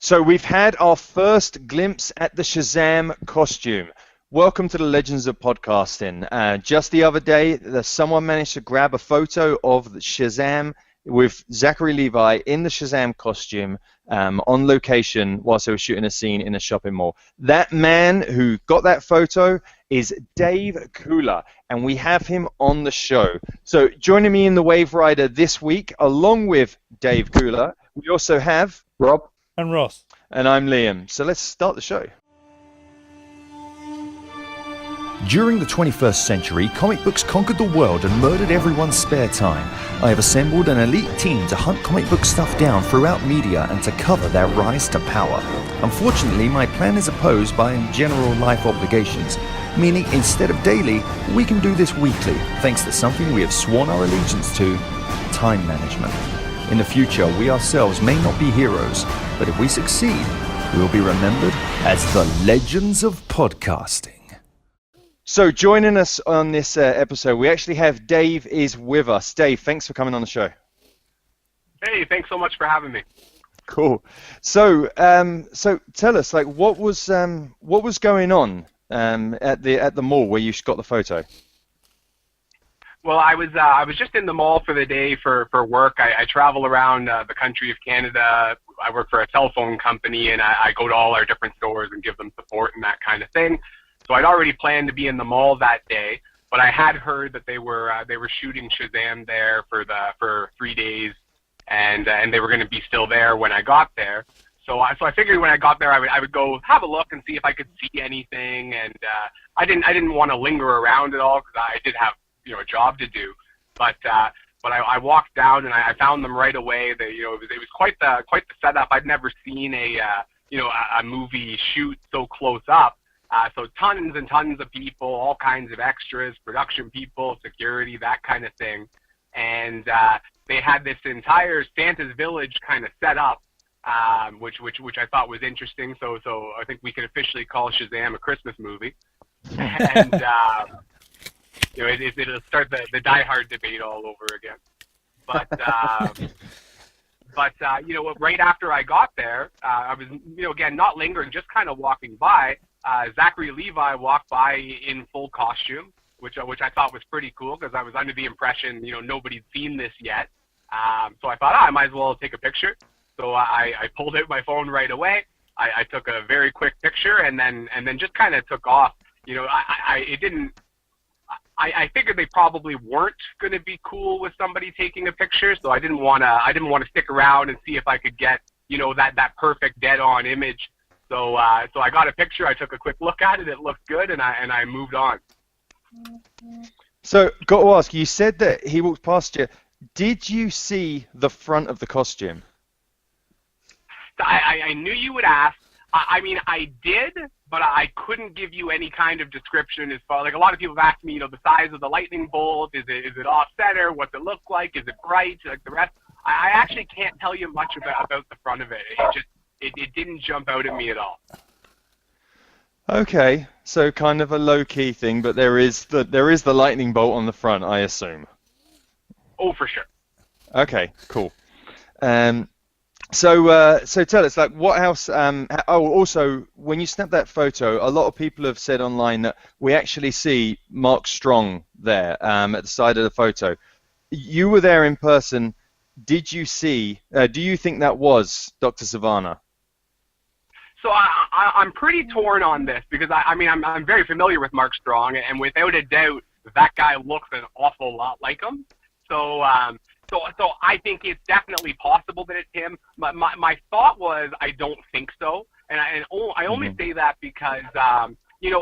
So we've had our first glimpse at the Shazam costume. Welcome to the Legends of Podcasting. Just the other day, someone managed to grab a photo of the Shazam with Zachary Levi in the Shazam costume on location whilst they were shooting a scene in a shopping mall. That man who got that photo is Dave Kula, and we have him on the show. So joining me in the Wave Rider this week, along with Dave Kula, we also have Rob. And Ross. And I'm Liam. So let's start the show. During the 21st century, comic books conquered the world and murdered everyone's spare time. I have assembled an elite team to hunt comic book stuff down throughout media and to cover their rise to power. Unfortunately, my plan is opposed by general life obligations, meaning instead of daily, we can do this weekly, thanks to something we have sworn our allegiance to: time management. In the future, we ourselves may not be heroes, but if we succeed, we will be remembered as the Legends of Podcasting. So joining us on this episode, we actually have Dave is with us. Dave, thanks for coming on the show. Hey, thanks so much for having me. Cool. So tell us, like, what was going on at the mall where you got the photo? Well, I was just in the mall for the day for work. I travel around the country of Canada. I work for a cell phone company, and I go to all our different stores and give them support and that kind of thing. So I'd already planned to be in the mall that day, but I had heard that they were shooting Shazam there for 3 days, and they were going to be still there when I got there. So I figured when I got there, I would go have a look and see if I could see anything, and I didn't want to linger around at all because I did have a job to do, but I walked down and I found them right away. It was quite the setup. I'd never seen a movie shoot so close up. So tons and tons of people, all kinds of extras, production people, security, that kind of thing, and they had this entire Santa's Village kind of set up, which I thought was interesting. So I think we can officially call Shazam a Christmas movie, and. It'll start the Die Hard debate all over again. But right after I got there, I was, again, not lingering, just kind of walking by. Zachary Levi walked by in full costume, which I thought was pretty cool because I was under the impression, nobody'd seen this yet. So I thought, I might as well take a picture. So I pulled out my phone right away. I took a very quick picture and then just kind of took off. I figured they probably weren't going to be cool with somebody taking a picture, so I didn't want to stick around and see if I could get that perfect dead-on image. So I got a picture. I took a quick look at it. It looked good, and I moved on. So, got to ask, you said that he walked past you. Did you see the front of the costume? I knew you would ask. I did, but I couldn't give you any kind of description as far, like a lot of people have asked me, the size of the lightning bolt, is it off center, what's it look like, is it bright, like the rest. I actually can't tell you much about the front of it. It didn't jump out at me at all. Okay, so kind of a low-key thing, but there is the lightning bolt on the front, I assume. Oh, for sure. Okay, cool. So tell us, like, what else? Also, when you snap that photo, a lot of people have said online that we actually see Mark Strong there at the side of the photo. You were there in person. Did you see? Do you think that was Dr. Savannah? So I'm pretty torn on this because I'm very familiar with Mark Strong, and without a doubt, that guy looks an awful lot like him. So I think it's definitely possible that it's him. My thought was I don't think so, and I only say that because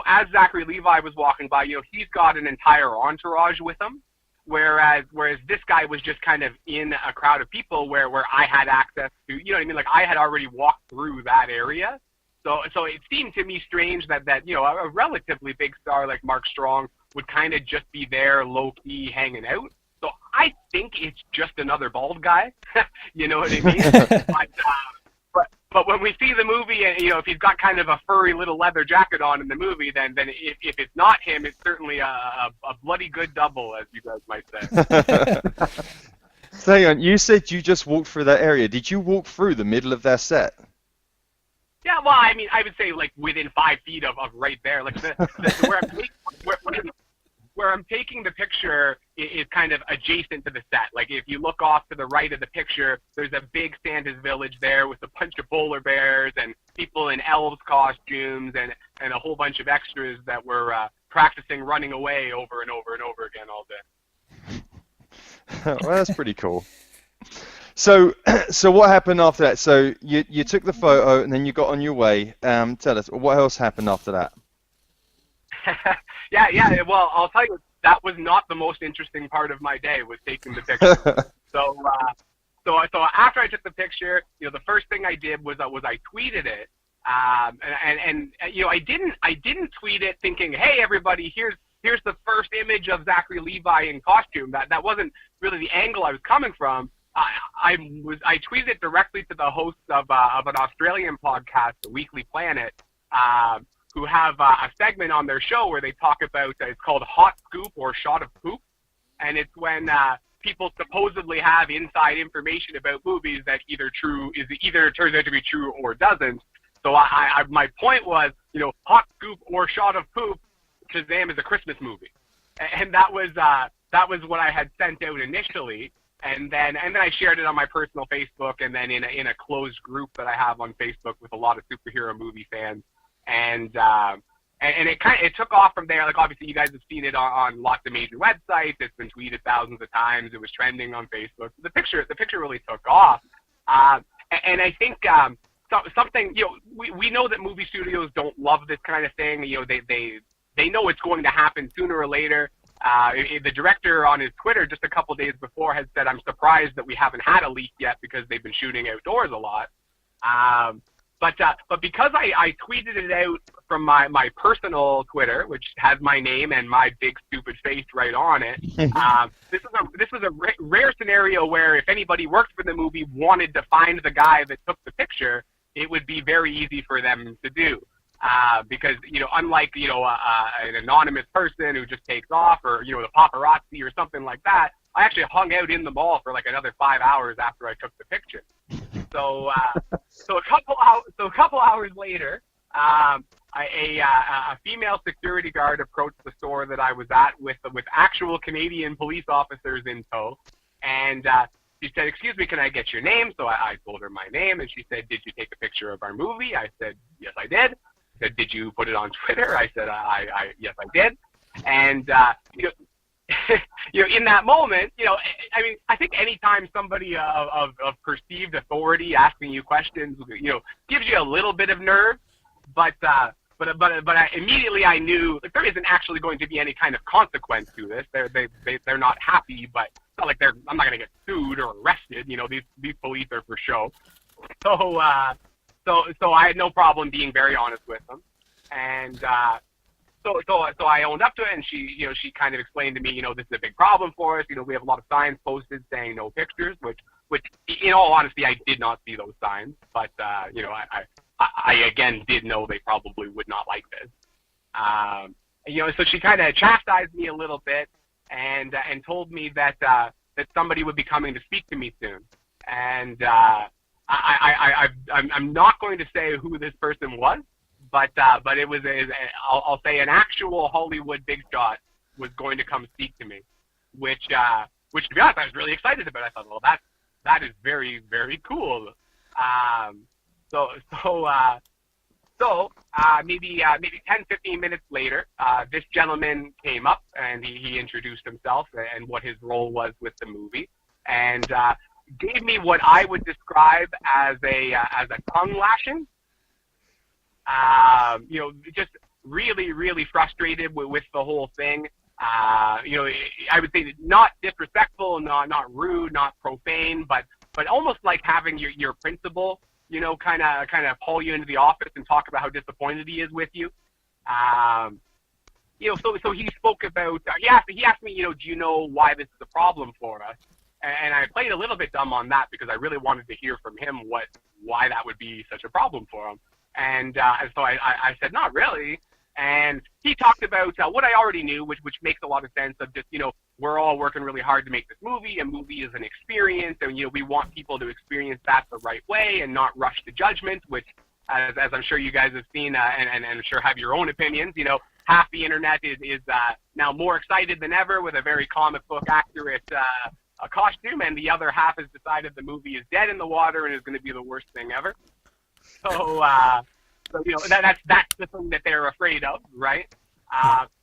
as Zachary Levi was walking by, he's got an entire entourage with him, whereas this guy was just kind of in a crowd of people where I had access to, like I had already walked through that area. So it seemed to me strange that a relatively big star like Mark Strong would kind of just be there low key hanging out. So I think it's just another bald guy, you know what I mean? But when we see the movie, and if he's got kind of a furry little leather jacket on in the movie, then if it's not him, it's certainly a bloody good double, as you guys might say. So hang on, you said you just walked through that area. Did you walk through the middle of their set? Yeah, well, I mean, I would say like within 5 feet of right there, like where I'm taking the picture is kind of adjacent to the set. Like if you look off to the right of the picture, there's a big Santa's village there with a bunch of polar bears and people in elves costumes and a whole bunch of extras that were practicing running away over and over and over again all day. Well, that's pretty cool. So, so what happened after that? So you took the photo and then you got on your way. Tell us, what else happened after that? Yeah. Well, I'll tell you, that was not the most interesting part of my day, was taking the picture. So after I took the picture, the first thing I did was I tweeted it. And I didn't tweet it thinking, hey everybody, here's the first image of Zachary Levi in costume. That wasn't really the angle I was coming from. I tweeted it directly to the hosts of an Australian podcast, The Weekly Planet, who have a segment on their show where they talk about, it's called Hot Scoop or Shot of Poop, and it's when people supposedly have inside information about movies that either turns out to be true or doesn't. So my point was, Hot Scoop or Shot of Poop, Shazam is a Christmas movie, and that was what I had sent out initially. And then I shared it on my personal Facebook, and then in a closed group that I have on Facebook with a lot of superhero movie fans, and it took off from there. Like obviously you guys have seen it on lots of major websites. It's been tweeted thousands of times. It was trending on Facebook. The picture really took off, and I think something we know that movie studios don't love this kind of thing. They know it's going to happen sooner or later. The director on his Twitter just a couple days before had said, I'm surprised that we haven't had a leak yet because they've been shooting outdoors a lot. But because I tweeted it out from my personal Twitter, which has my name and my big stupid face right on it, this was a rare scenario where if anybody worked for the movie wanted to find the guy that took the picture, it would be very easy for them to do. Because, unlike, an anonymous person who just takes off, or, the paparazzi or something like that, I actually hung out in the mall for like another 5 hours after I took the picture. So a couple hours later, a female security guard approached the store that I was at with actual Canadian police officers in tow, and she said, "Excuse me, can I get your name?" So I told her my name, and she said, "Did you take a picture of our movie?" I said, "Yes, I did." Said, "Did you put it on Twitter?" I said, yes, I did. And in that moment, I think anytime somebody of perceived authority asking you questions, gives you a little bit of nerve, but immediately I knew like there isn't actually going to be any kind of consequence to this. They're not happy, but it's not like I'm not going to get sued or arrested. These police are for show. So I had no problem being very honest with them, and so I owned up to it, and she kind of explained to me, this is a big problem for us. We have a lot of signs posted saying no pictures, which in all honesty I did not see those signs, but I again did know they probably would not like this. So she kind of chastised me a little bit, and told me that somebody would be coming to speak to me soon, and I'm not going to say who this person was, but it was I'll say an actual Hollywood big shot was going to come speak to me, which to be honest I was really excited about. I thought, well, that is very, very cool. So maybe 10-15 minutes later, this gentleman came up and he introduced himself and what his role was with the movie, and gave me what I would describe as a tongue lashing. Just really, really frustrated with the whole thing. I would say not disrespectful, not rude, not profane, but almost like having your principal, kind of pull you into the office and talk about how disappointed he is with you. So he spoke about, he asked me, do you know why this is a problem for us? And I played a little bit dumb on that because I really wanted to hear from him why that would be such a problem for him. And so I said, not really. And he talked about what I already knew, which makes a lot of sense of just, we're all working really hard to make this movie. A movie is an experience, and, we want people to experience that the right way and not rush to judgment, which as I'm sure you guys have seen, and I'm sure have your own opinions. Half the internet is now more excited than ever with a very comic book accurate a costume, and the other half has decided the movie is dead in the water and is going to be the worst thing ever. So that's the thing that they're afraid of, right?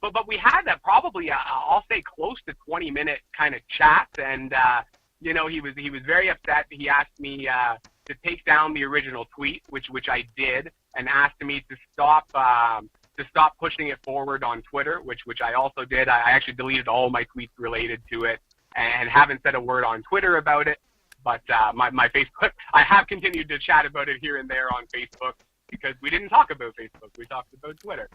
But we had that probably I'll say close to 20-minute kind of chat, and he was very upset. He asked me to take down the original tweet, which I did, and asked me to stop pushing it forward on Twitter, which I also did. I actually deleted all my tweets related to it, and haven't said a word on Twitter about it. But my Facebook, I have continued to chat about it here and there on Facebook, because we didn't talk about Facebook, we talked about Twitter.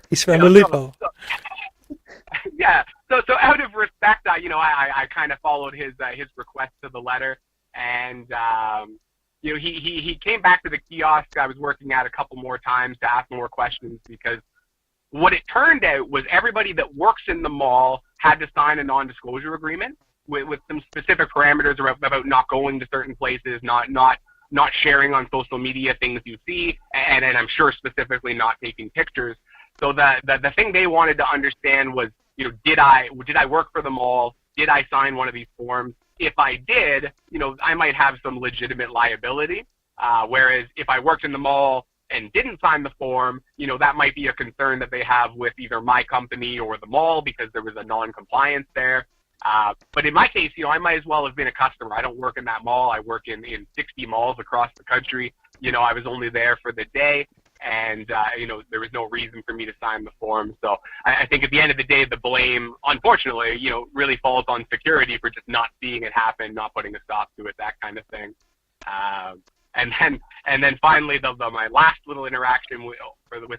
He's found a loophole. Yeah. So out of respect, I kind of followed his request to the letter, and he came back to the kiosk I was working at a couple more times to ask more questions, because what it turned out was everybody that works in the mall had to sign a non-disclosure agreement with some specific parameters about not going to certain places, not sharing on social media things you see, and I'm sure specifically not taking pictures. So the thing they wanted to understand was, did I work for the mall? Did I sign one of these forms? If I did, I might have some legitimate liability. Whereas if I worked in the mall and didn't sign the form, that might be a concern that they have with either my company or the mall, because there was a non-compliance there. But in my case, I might as well have been a customer. I don't work in that mall. I work in 60 malls across the country. I was only there for the day, and there was no reason for me to sign the form. So I think at the end of the day, the blame, unfortunately, really falls on security for just not seeing it happen, not putting a stop to it, that kind of thing. And then finally, my last little interaction with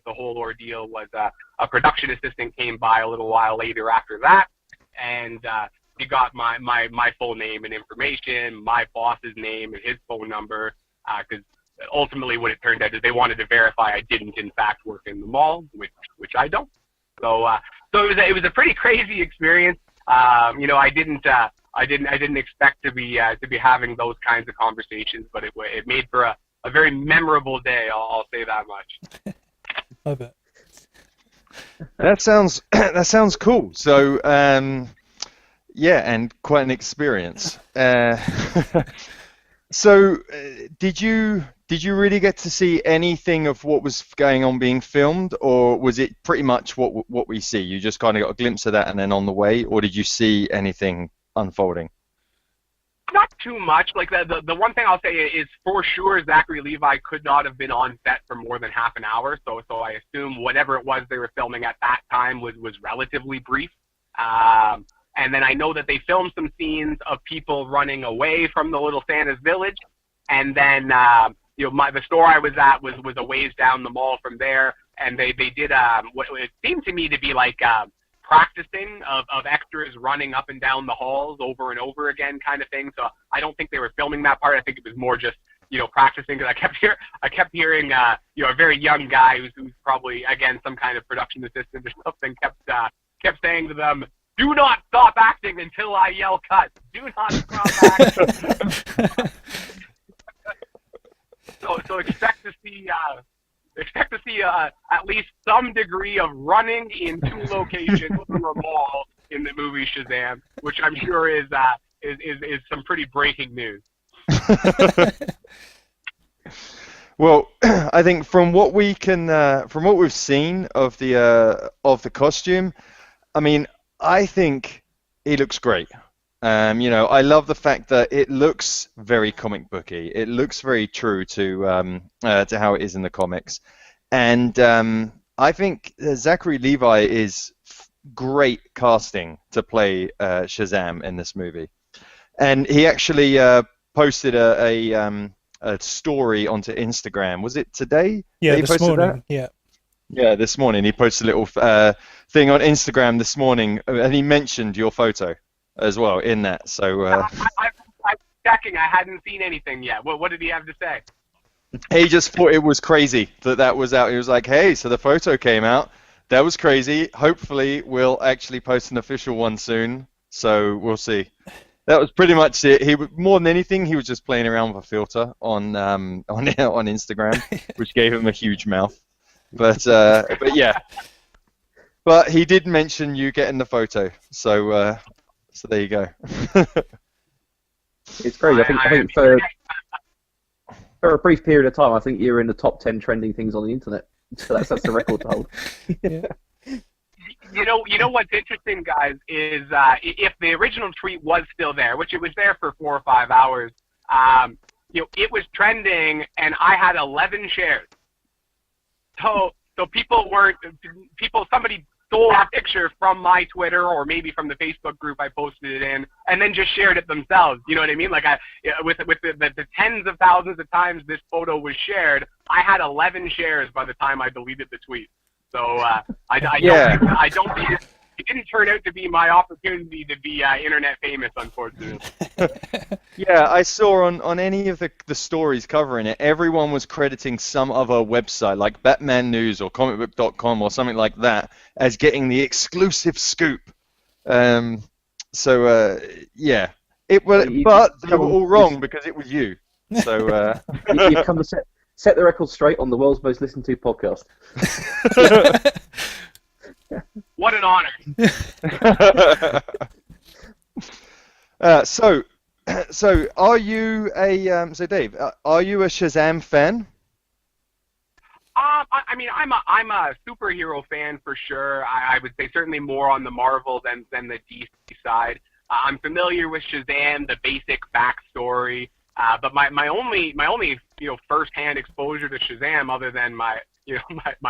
the whole ordeal was a production assistant came by a little while later after that, and he got my full name and information, my boss's name and his phone number, because ultimately what it turned out is they wanted to verify I didn't in fact work in the mall, which I don't. So it was a pretty crazy experience. I didn't expect to be having those kinds of conversations, but it made for a very memorable day. I'll say that much. I bet. That sounds cool. So yeah, and quite an experience. So did you really get to see anything of what was going on being filmed, or was it pretty much what we see? You just kind of got a glimpse of that and then on the way, or did you see anything unfolding? Not too much. Like the one thing I'll say is for sure Zachary Levi could not have been on set for more than half an hour. So I assume whatever it was they were filming at that time was relatively brief. And then I know that they filmed some scenes of people running away from the Little Santa's village, and then the store I was at was a ways down the mall from there, and they did what it seemed to me to be like practicing of extras running up and down the halls over and over again kind of thing. So I don't think they were filming that part. I think it was more just practicing, because I kept hearing a very young guy who's probably again some kind of production assistant or something kept saying to them, "Do not stop acting until I yell cut. Do not stop acting." So expect to see at least some degree of running in two locations through a mall in the movie Shazam, which I'm sure is some pretty breaking news. Well, I think from what we've seen of the costume, I mean, I think it looks great. I love the fact that it looks very comic booky. It looks very true to how it is in the comics, and I think Zachary Levi is great casting to play Shazam in this movie. And he actually posted a story onto Instagram. Was it today? Yeah, he this morning. That? Yeah, this morning. He posted a little thing on Instagram this morning, and he mentioned your photo as well in that. So I'm checking. I hadn't seen anything yet. What did he have to say? He just thought it was crazy that was out. He was like, "Hey, so the photo came out. That was crazy. Hopefully, we'll actually post an official one soon. So we'll see." that was pretty much it. More than anything, he was just playing around with a filter on Instagram, which gave him a huge mouth. But yeah. But he did mention you getting the photo, so there you go. It's crazy. I think for a brief period of time, I think you were in the top 10 trending things on the internet. So that's the record to hold. Yeah. You know what's interesting, guys, is if the original tweet was still there, which it was there for 4 or 5 hours, it was trending, and I had 11 shares. So somebody stole a picture from my Twitter or maybe from the Facebook group I posted it in, and then just shared it themselves. You know what I mean? Like with the tens of thousands of times this photo was shared, I had 11 shares by the time I deleted the tweet. So I don't think it didn't turn out to be my opportunity to be internet famous, unfortunately. Yeah, I saw on any of the stories covering it, everyone was crediting some other website like Batman News or comicbook.com or something like that as getting the exclusive scoop. Yeah, but they were all wrong because it was you. So you've come to set the record straight on the world's most listened to podcast. What an honor. So are you so Dave, are you a Shazam fan? I mean, I'm a superhero fan for sure. I would say certainly more on the Marvel than the DC side. I'm familiar with Shazam, the basic backstory, but my only first-hand exposure to Shazam, other than my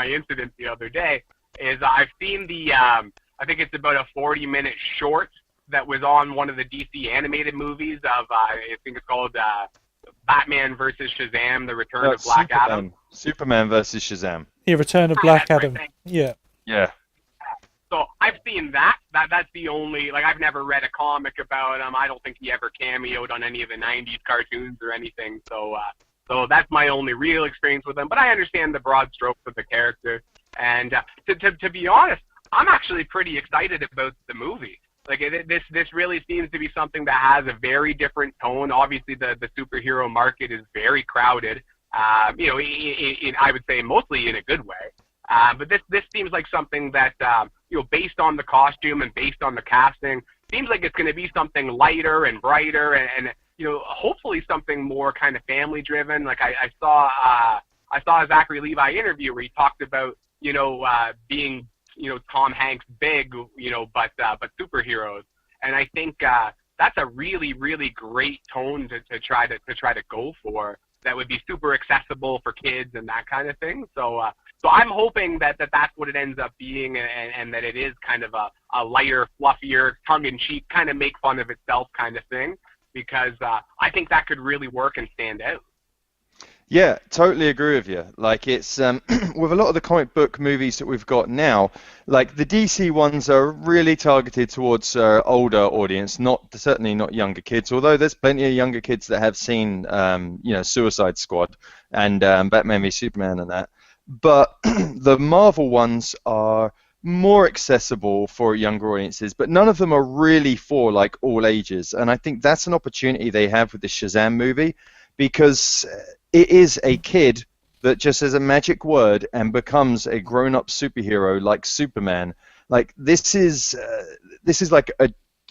incident the other day, is I've seen the I think it's about a 40-minute short that was on one of the DC animated movies of I think it's called Batman versus Shazam: The Return of Black Adam. Superman versus Shazam. Yeah, Return of Black Adam. Right. Yeah. Yeah. So I've seen that. That's the only, like, I've never read a comic about him. I don't think he ever cameoed on any of the 90s cartoons or anything. So that's my only real experience with him. But I understand the broad strokes of the character. And to be honest, I'm actually pretty excited about the movie. Like, this really seems to be something that has a very different tone. Obviously, the superhero market is very crowded. I would say mostly in a good way. But this seems like something that, based on the costume and based on the casting, seems like it's going to be something lighter and brighter and hopefully something more kind of family driven. Like I saw a Zachary Levi interview where he talked about, being, Tom Hanks big, but superheroes. And I think that's a really, really great tone to try to go for. That would be super accessible for kids and that kind of thing. So I'm hoping that that's what it ends up being, and that it is kind of a lighter, fluffier, tongue-in-cheek, kind of make fun of itself kind of thing, because I think that could really work and stand out. Yeah, totally agree with you. Like, it's with a lot of the comic book movies that we've got now, like the DC ones are really targeted towards older audience, certainly not younger kids. Although there's plenty of younger kids that have seen, Suicide Squad and Batman v Superman and that. But the Marvel ones are more accessible for younger audiences, but none of them are really for like all ages. And I think that's an opportunity they have with the Shazam movie, because it is a kid that just says a magic word and becomes a grown-up superhero like Superman. Like, this is like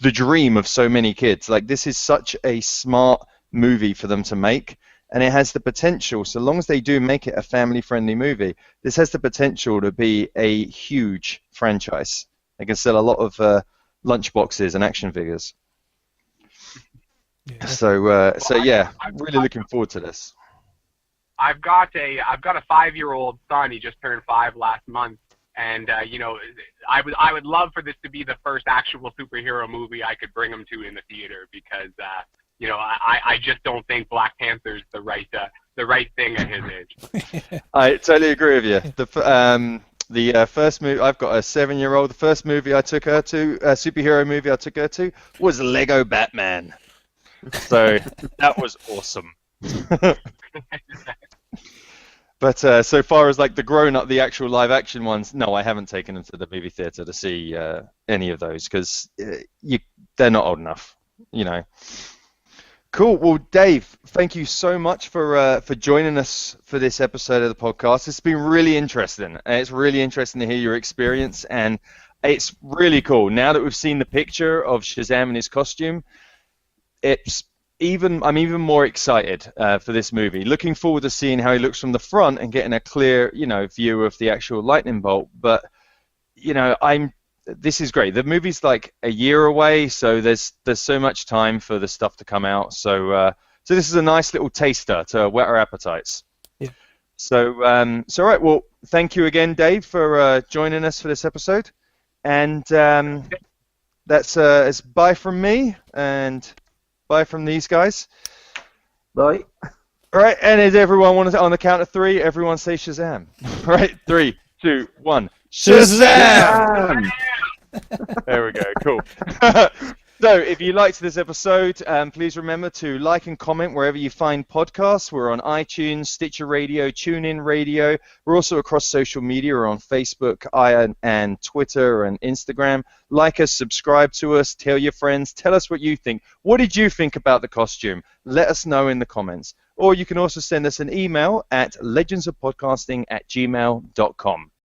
the dream of so many kids. Like, this is such a smart movie for them to make, and it has the potential, so long as they do make it a family-friendly movie, this has the potential to be a huge franchise. They can sell a lot of lunchboxes and action figures. Yeah. So yeah, I'm really looking forward to this. I've got a 5-year-old son. He just turned 5 last month, and I would love for this to be the first actual superhero movie I could bring him to in the theater, because I just don't think Black Panther's the right thing at his age. I totally agree with you. The first movie, I've got a 7-year-old. The first movie I took her to, a superhero movie I took her to, was Lego Batman. So that was awesome. But so far as like the grown-up, the actual live-action ones, no, I haven't taken them to the movie theater to see any of those, because they're not old enough. you know. Cool. Well, Dave, thank you so much for joining us for this episode of the podcast. It's been really interesting. It's really interesting to hear your experience, and it's really cool. Now that we've seen the picture of Shazam in his costume, I'm even more excited for this movie. Looking forward to seeing how he looks from the front and getting a clear, view of the actual lightning bolt. But this is great. The movie's like a year away, so there's so much time for the stuff to come out. So this is a nice little taster to whet our appetites. Yeah. So all right. Well, thank you again, Dave, for joining us for this episode. And that's it's bye from me and bye from these guys. Bye. All right. And as everyone wants on the count of three, everyone say Shazam. All right. 3, 2, 1. Shazam! There we go, cool. So, if you liked this episode, please remember to like and comment wherever you find podcasts. We're on iTunes, Stitcher Radio, TuneIn Radio. We're also across social media. We're on Facebook and Twitter and Instagram. Like us, subscribe to us, tell your friends, tell us what you think. What did you think about the costume? Let us know in the comments. Or you can also send us an email at legendsofpodcasting@gmail.com.